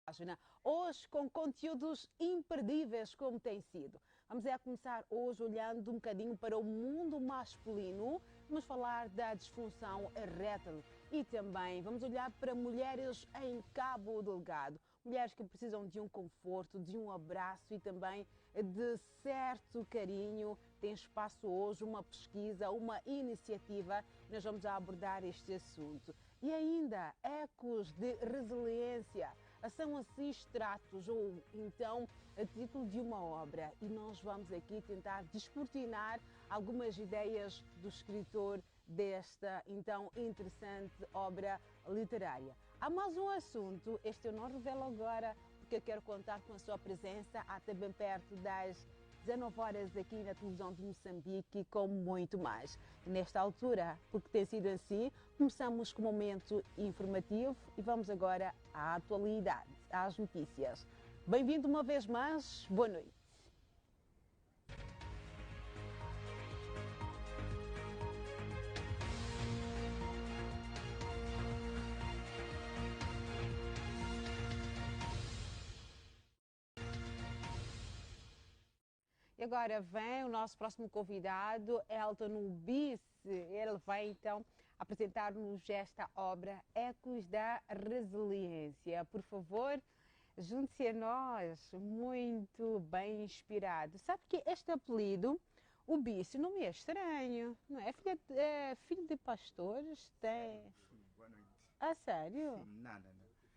página, hoje com conteúdos imperdíveis como tem sido. Vamos começar hoje olhando um bocadinho para o mundo masculino, vamos falar da disfunção erétil e também vamos olhar para mulheres em Cabo Delgado, mulheres que precisam de um conforto, de um abraço e também de certo carinho. Tem espaço hoje uma pesquisa, uma iniciativa, nós vamos abordar este assunto. E ainda ecos de resiliência. São assim extratos ou então a título de uma obra e nós vamos aqui tentar descortinar algumas ideias do escritor desta então interessante obra literária. Há mais um assunto, este eu não revelo agora porque eu quero contar com a sua presença até bem perto das 19 horas aqui na televisão de Moçambique, com muito mais. E nesta altura, porque tem sido assim, começamos com um momento informativo e vamos agora à atualidade, às notícias. Bem-vindo uma vez mais, boa noite. E agora vem o nosso próximo convidado, Elton Ubice. Ele vai então apresentar-nos esta obra, Ecos da Resiliência. Por favor, junte-se a nós, muito bem inspirado. Sabe que este apelido, Ubice, não me é estranho, não é? Filho de pastores? Tem... Boa noite. Ah, sério? Nada,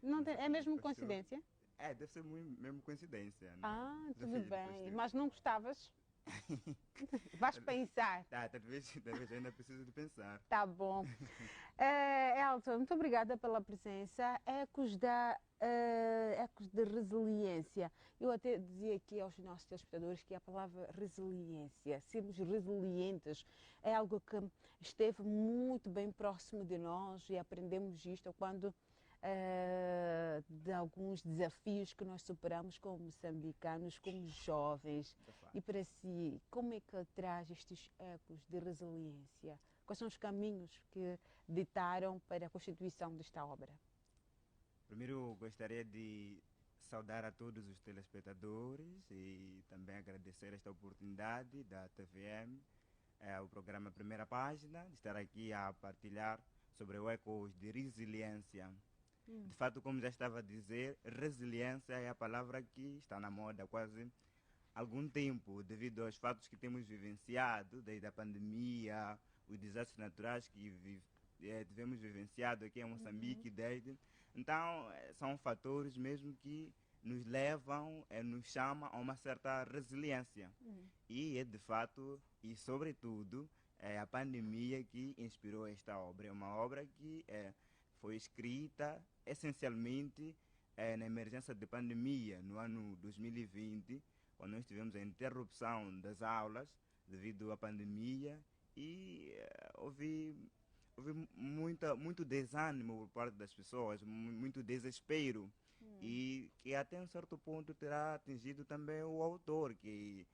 não. Não tem... sou É filho de mesmo pastor. coincidência? Deve ser mesmo coincidência. Não. Ah, Sou tudo filho de bem. pastor. Mas não gostavas? Vais pensar. Talvez ainda preciso de pensar. Tá bom. Elton, muito obrigada pela presença. Ecos de resiliência. Eu até dizia aqui aos nossos telespectadores que a palavra resiliência, sermos resilientes, é algo que esteve muito bem próximo de nós e aprendemos isto quando de alguns desafios que nós superamos como moçambicanos, como jovens. E para si, como é que traz estes ecos de resiliência? Quais são os caminhos que ditaram para a constituição desta obra? Primeiro, gostaria de saudar a todos os telespectadores e também agradecer esta oportunidade da TVM, o programa Primeira Página, de estar aqui a partilhar sobre o ecos de resiliência. De fato, como já estava a dizer, resiliência é a palavra que está na moda quase há algum tempo, devido aos fatos que temos vivenciado, desde a pandemia, os desastres naturais que tivemos vivenciado aqui em Moçambique desde. Então, são fatores mesmo que nos levam, nos chamam a uma certa resiliência. E é de fato, e sobretudo, é a pandemia que inspirou esta obra. É uma obra que foi escrita essencialmente na emergência de pandemia, no ano 2020, quando nós tivemos a interrupção das aulas devido à pandemia e houve muito desânimo por parte das pessoas, muito desespero. E que até um certo ponto terá atingido também o autor, que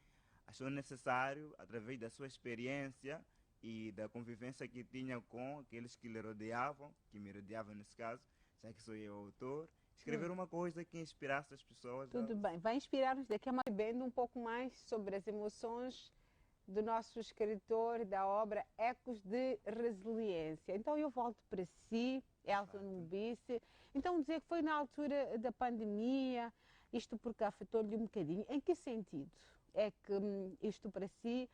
achou necessário, através da sua experiência e da convivência que tinha com aqueles que lhe rodeavam, que me rodeavam nesse caso, já que sou eu o autor, escrever uma coisa que inspirasse as pessoas. Tudo bem. Vai inspirar-nos daqui a mais bem um pouco mais sobre as emoções do nosso escritor da obra Ecos de Resiliência. Então eu volto para si, Elton Ubice. Então dizer que foi na altura da pandemia, isto porque afetou-lhe um bocadinho. Em que sentido? É que isto para si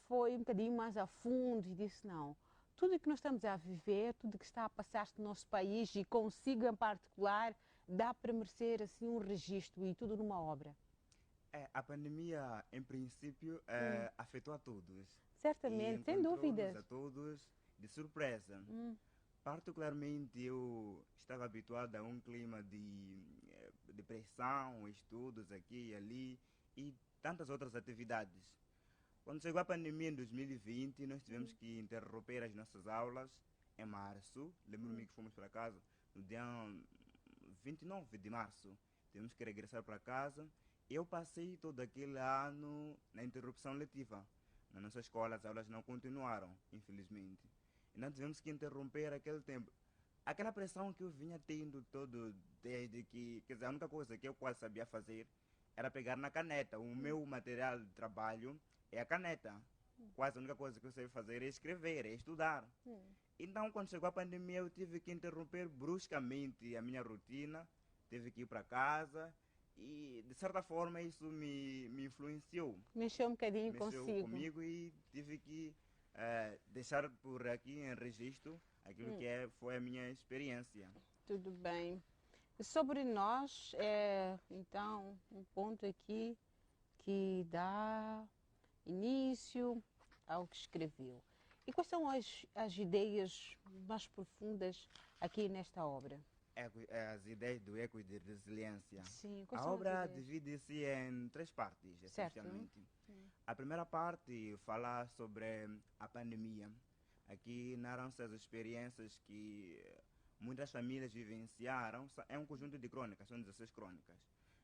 foi um bocadinho mais a fundo e disse não. Tudo o que nós estamos a viver, tudo o que está a passar-se no nosso país e consigo em particular, dá para merecer assim um registro e tudo numa obra. A pandemia, em princípio, afetou a todos. E Certamente, sem encontrou-nos a dúvidas. todos de surpresa. Particularmente, eu estava habituado a um clima de depressão, estudos aqui e ali e tantas outras atividades. Quando chegou a pandemia em 2020, nós tivemos que interromper as nossas aulas em março. Lembro-me que fomos para casa no dia 29 de março. Tivemos que regressar para casa. Eu passei todo aquele ano na interrupção letiva. Na nossa escola as aulas não continuaram, infelizmente. Então tivemos que interromper aquele tempo. Aquela pressão que eu vinha tendo desde que, quer dizer, a única coisa que eu quase sabia fazer era pegar na caneta. O meu material de trabalho é a caneta. Quase a única coisa que eu sei fazer é escrever, é estudar. Então, quando chegou a pandemia, eu tive que interromper bruscamente a minha rotina, tive que ir para casa e, de certa forma, isso me influenciou. Mexeu um bocadinho Mexeu consigo. comigo e tive que deixar por aqui em registro aquilo que foi a minha experiência. Tudo bem. Sobre nós, então, um ponto aqui que dá início ao que escreveu. E quais são as ideias mais profundas aqui nesta obra? As ideias do eco de resiliência. Sim, quais A são as obra ideias? divide-se em 3 partes, Certo. essencialmente. A primeira parte fala sobre a pandemia. Aqui narram-se as experiências que muitas famílias vivenciaram. É um conjunto de crônicas, são 16 crônicas.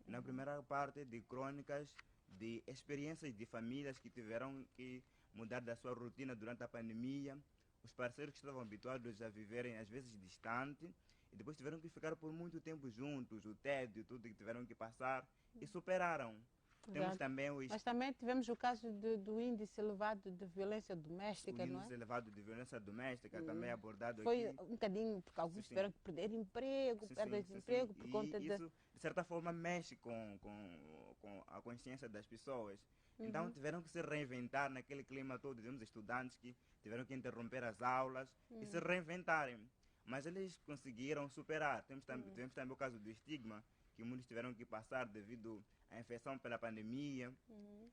Na primeira parte, de crônicas de experiências de famílias que tiveram que mudar da sua rotina durante a pandemia, os parceiros que estavam habituados a viverem às vezes distante e depois tiveram que ficar por muito tempo juntos, o tédio, tudo que tiveram que passar e superaram. Temos também Mas também tivemos o caso do índice elevado de violência doméstica, não é? O índice elevado de violência doméstica também abordado Foi aqui. um bocadinho, porque alguns Sim, tiveram que perder emprego, perda de emprego por conta de... Isso, de certa forma, mexe com a consciência das pessoas. Então, tiveram que se reinventar naquele clima todo. Temos estudantes que tiveram que interromper as aulas e se reinventarem. Mas eles conseguiram superar. Tivemos também o caso do estigma, que muitos tiveram que passar devido à infecção pela pandemia.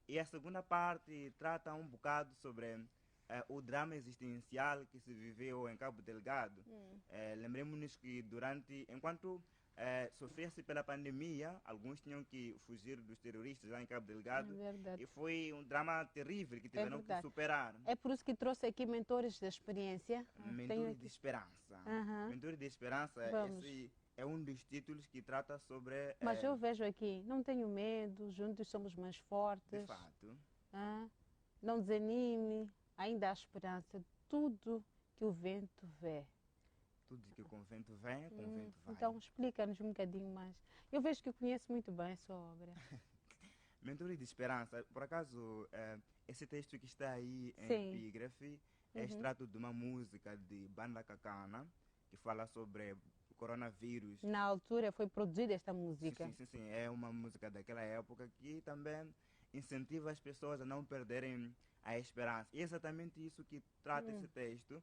E a segunda parte trata um bocado sobre o drama existencial que se viveu em Cabo Delgado. Lembremos-nos que enquanto sofria-se pela pandemia, alguns tinham que fugir dos terroristas lá em Cabo Delgado. É verdade. E foi um drama terrível que tiveram que superar. É por isso que trouxe aqui mentores da experiência. Mentores de Esperança. Mentores de Esperança, esse é um dos títulos que trata sobre... Mas eu vejo aqui, não tenho medo, juntos somos mais fortes. De fato. Não desanime, ainda há esperança. Tudo que o vento vê. Tudo que com o vento vem, com o vento vai. Então explica-nos um bocadinho mais. Eu vejo que conheço muito bem a sua obra. Mentores de Esperança, por acaso, esse texto que está aí em epígrafe é extrato de uma música de Banda Cacana, que fala sobre o coronavírus. Na altura foi produzida esta música. Sim. É uma música daquela época que também incentiva as pessoas a não perderem a esperança. E é exatamente isso que trata esse texto.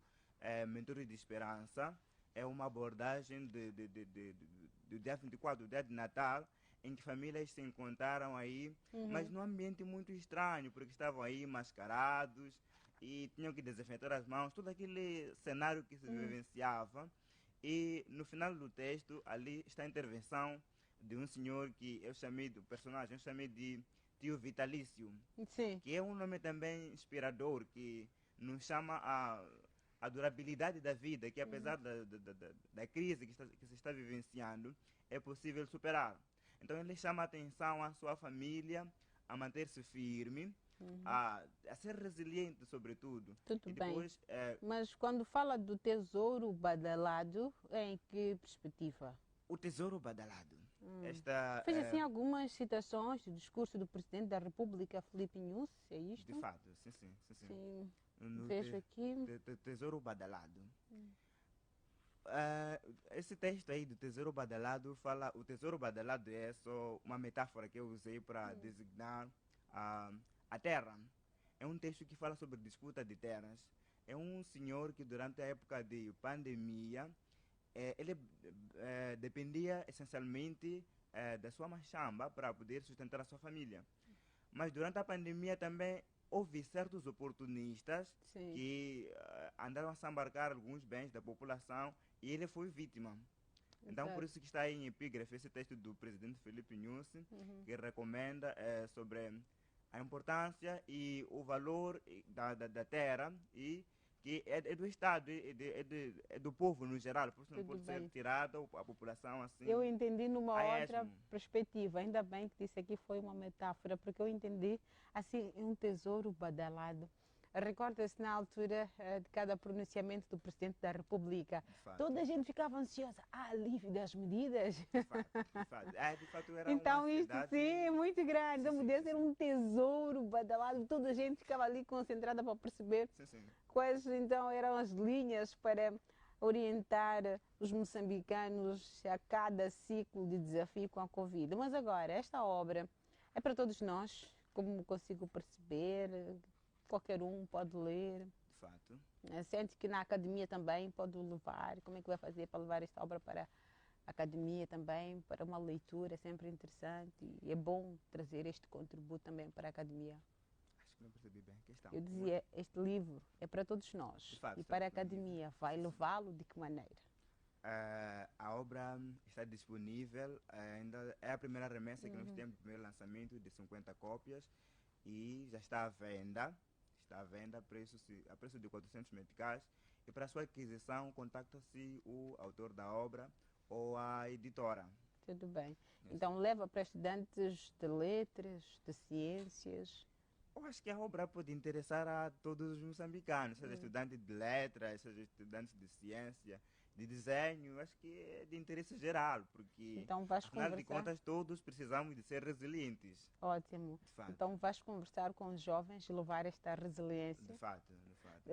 Mentores de Esperança é uma abordagem do dia 24, do dia de Natal, em que famílias se encontraram aí, mas num ambiente muito estranho, porque estavam aí mascarados e tinham que desinfetar as mãos, todo aquele cenário que se vivenciava. E no final do texto, ali está a intervenção de um senhor que eu chamei do personagem, eu chamei de Tio Vitalício, que é um nome também inspirador, que nos chama a durabilidade da vida, que apesar da crise que se está vivenciando, é possível superar. Então ele chama a atenção à sua família a manter-se firme, a ser resiliente sobretudo. Tudo e depois, bem. Mas quando fala do tesouro badalado, em que perspectiva? O tesouro badalado. Fez assim algumas citações do discurso do Presidente da República, Filipe Nunes, é isto? De fato, sim. Vejo aqui. Tesouro badalado. Esse texto aí do Tesouro Badalado fala... O Tesouro Badalado é só uma metáfora que eu usei para designar a terra. É um texto que fala sobre disputa de terras. É um senhor que durante a época de pandemia ele dependia essencialmente da sua machamba para poder sustentar a sua família. Mas durante a pandemia também houve certos oportunistas que andaram a sambarcar alguns bens da população e ele foi vítima. Então, por isso que está aí em epígrafe esse texto do presidente Filipe Nunes, que recomenda sobre a importância e o valor da terra e que é do Estado, é do povo no geral, por isso não pode ser tirado a população assim. Eu entendi numa outra perspectiva, ainda bem que disse aqui foi uma metáfora, porque eu entendi assim, um tesouro badalado. Recorda-se na altura de cada pronunciamento do Presidente da República. De fato. Toda a gente ficava ansiosa. Alívio das medidas. De fato, de fato. De fato era Então uma isto ansiedade. sim é muito grande. Então Sim, sim, podia sim, ser sim. um tesouro badalado. Toda a gente ficava ali concentrada para perceber Sim, sim. quais então eram as linhas para orientar os moçambicanos a cada ciclo de desafio com a Covid. Mas agora, esta obra é para todos nós, como consigo perceber, qualquer um pode ler. De fato. Sente que na academia também pode levar. Como é que vai fazer para levar esta obra para a academia também, para uma leitura? É sempre interessante e é bom trazer este contributo também para a academia. Acho que não percebi bem a questão. Eu dizia, este livro é para todos De nós fato, e está para a disponível. academia. Vai levá-lo de que maneira? A obra está disponível, ainda é a primeira remessa que nós temos, primeiro lançamento de 50 cópias e já está à venda. Está à venda a preço de 400 meticais. E para sua aquisição, contacta-se o autor da obra ou a editora. Tudo bem. Então leva para estudantes de letras, de ciências. Eu acho que a obra pode interessar a todos os moçambicanos, seja estudante de letras, seja estudante de ciência, de desenho. Acho que é de interesse geral, porque Então vais afinal de conversar. contas todos precisamos de ser resilientes. Ótimo. De fato. Então vais conversar com os jovens e levar esta resiliência. De fato, de fato.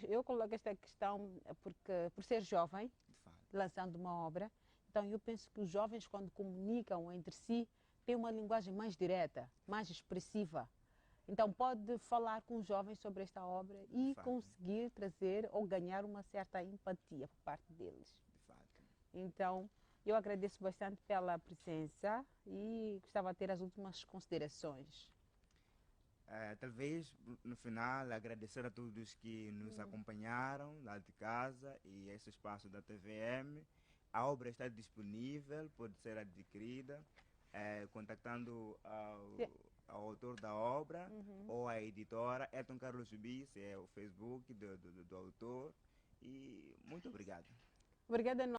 Eu coloco esta questão porque, por ser jovem, De fato. lançando uma obra, então eu penso que os jovens, quando comunicam entre si, têm uma linguagem mais direta, mais expressiva. Então pode falar com os jovens sobre esta obra e fato. conseguir trazer ou ganhar uma certa empatia por parte deles. De fato. Então eu agradeço bastante pela presença e gostava de ter as últimas considerações. Talvez no final agradecer a todos que nos acompanharam lá de casa e esse espaço da TVM. A obra está disponível, pode ser adquirida contactando ao autor da obra ou a editora. Elton Carlos Bis é o Facebook do autor. E muito obrigado. Obrigada.